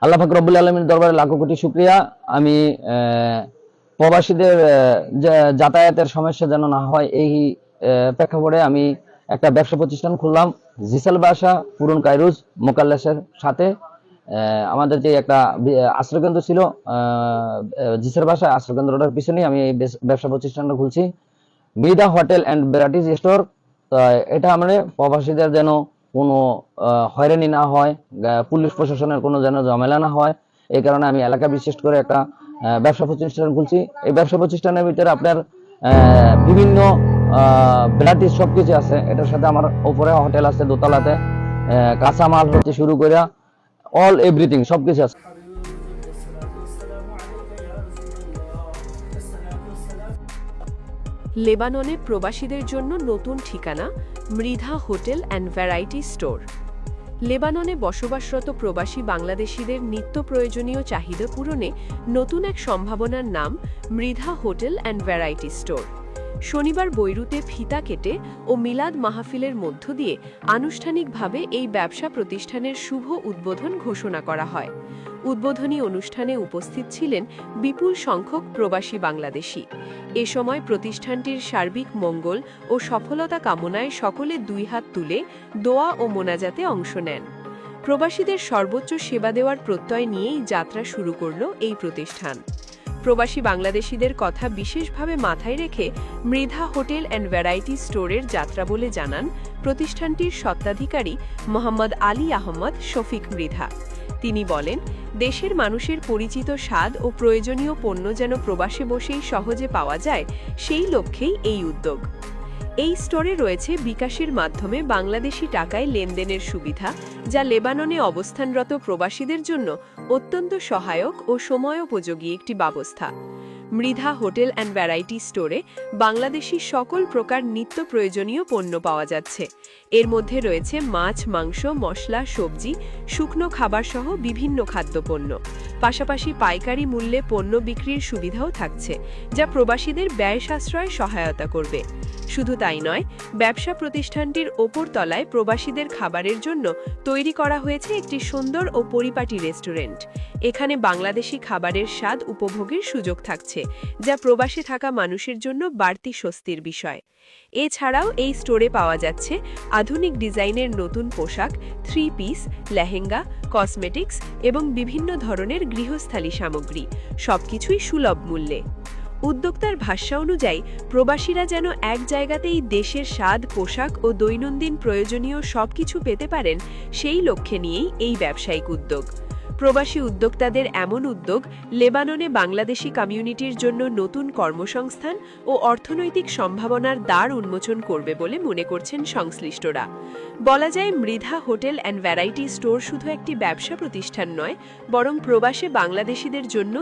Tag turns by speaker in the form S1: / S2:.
S1: আল্লাহ পাক রব্বুল আলামিনের দরবারে লাখো কোটি শুকরিয়া। আমি প্রবাসীদের যাতায়াতের সমস্যা যেন না হয় এই প্রেক্ষাপটে আমি একটা ব্যবসা প্রতিষ্ঠান খুললাম, জিসাল বাসা পুরন কায়রুজ মোকাল্লেসের সাথে। আমাদের যে একটা আশ্রয়কেন্দ্র ছিল জিসাল বাসা আশ্রয়কেন্দ্রটার পিছনেই আমি এই ব্যবসা প্রতিষ্ঠানটা খুলছি, Mridha hotel and varieties store. এটা আমরা প্রবাসীদের যেন কোনো হয়রানি না হয়, পুলিশ প্রশাসনের কোনো যেন ঝামেলা না হয়, এই কারণে আমি এলাকা বিশেষ করে একটা ব্যবসা প্রতিষ্ঠান খুলছি। এই ব্যবসা প্রতিষ্ঠানের ভিতরে আপনার বিভিন্ন ভ্যারাইটিস সবকিছু আছে। এটার সাথে আমার উপরে হোটেল আছে, দোতলাতে কাঁচামাল হতে শুরু করে অল এভরিথিং সবকিছু আছে।
S2: লেবাননে প্রবাসীদের জন্য নতুন ঠিকানা Mridha hotel and variety store. লেবাননে বসবাসরত প্রবাসী বাংলাদেশিদের নিত্য প্রয়োজনীয় চাহিদা পূরণে নতুন এক সম্ভাবনার নাম Mridha hotel and variety store. শনিবার বৈরুতে ফিতা কেটে ও মিলাদ মাহফিলের মধ্য দিয়ে আনুষ্ঠানিকভাবে এই ব্যবসা প্রতিষ্ঠানের শুভ উদ্বোধন ঘোষণা করা হয়। উদ্বোধনী অনুষ্ঠানে উপস্থিত ছিলেন বিপুল সংখ্যক প্রবাসী বাংলাদেশি। এ সময় প্রতিষ্ঠানটির সার্বিক মঙ্গল ও সফলতা কামনায় সকলে দুই হাত তুলে দোয়া ও মোনাজাতে অংশ নেন। প্রবাসীদের সর্বোচ্চ সেবা দেওয়ার প্রত্যয় নিয়েই যাত্রা শুরু করল এই প্রতিষ্ঠান। প্রবাসী বাংলাদেশিদের কথা বিশেষভাবে মাথায় রেখে মৃধা হোটেল অ্যান্ড ভ্যারাইটি স্টোরের যাত্রা বলে জানান প্রতিষ্ঠানটির স্বত্বাধিকারী মোহাম্মদ আলী আহমদ শফিক মৃধা। তিনি বলেন, দেশের মানুষের পরিচিত স্বাদ ও প্রয়োজনীয় পণ্য যেন প্রবাসে বসেই সহজে পাওয়া যায়, সেই লক্ষ্যেই এই উদ্যোগ। এই স্টোরে রয়েছে বিকাশের মাধ্যমে বাংলাদেশি টাকায় লেনদেনের সুবিধা, যা লেবাননে অবস্থানরত প্রবাসীদের জন্য অত্যন্ত সহায়ক ও সময়োপযোগী একটি ব্যবস্থা। মৃধা হোটেল অ্যান্ড ভ্যারাইটি স্টোরে বাংলাদেশি সকল প্রকার নিত্য প্রয়োজনীয় পণ্য পাওয়া যাচ্ছে। এর মধ্যে রয়েছে মাছ, মাংস, মশলা, সবজি, শুকনো খাবার সহ বিভিন্ন খাদ্যপণ্য। পাশাপাশি পাইকারি মূল্যে পণ্য বিক্রির সুবিধাও থাকছে, যা প্রবাসীদের ব্যয় সাশ্রয়ে সহায়তা করবে। শুধু তাই নয়, ব্যবসা প্রতিষ্ঠানটির ওপর তলায় প্রবাসীদের খাবারের জন্য তৈরি করা হয়েছে একটি সুন্দর ও পরিপাটি রেস্টুরেন্ট। এখানে বাংলাদেশি খাবারের স্বাদ উপভোগের সুযোগ থাকছে, যা প্রবাসে থাকা মানুষের জন্য বাড়তি স্বস্তির বিষয়। এছাড়াও এই স্টোরে পাওয়া যাচ্ছে আধুনিক ডিজাইনের নতুন পোশাক, 3 পিস, লেহেঙ্গা, কসমেটিক্স এবং বিভিন্ন ধরনের গৃহস্থালী সামগ্রী, সবকিছুই সুলভ মূল্যে। উদ্যোক্তার ভাষ্য অনুযায়ী প্রবাসীরা যেন এক জায়গাতেই দেশের স্বাদ, পোশাক ও দৈনন্দিন প্রয়োজনীয় সবকিছু পেতে পারেন, সেই লক্ষ্যে নিয়েই এই ব্যবসায়িক উদ্যোগ। প্রবাসী উদ্যোক্তাদের এমন উদ্যোগ লেবাননে বাংলাদেশি কমিউনিটির জন্য নতুন কর্মসংস্থান ও অর্থনৈতিক সম্ভাবনার দ্বার উন্মোচন করবে বলে মনে করছেন সংশ্লিষ্টরা। বলা যায়, Mridha hotel and variety store শুধু একটি ব্যবসা প্রতিষ্ঠান নয়, বরং প্রবাসে বাংলাদেশিদের জন্য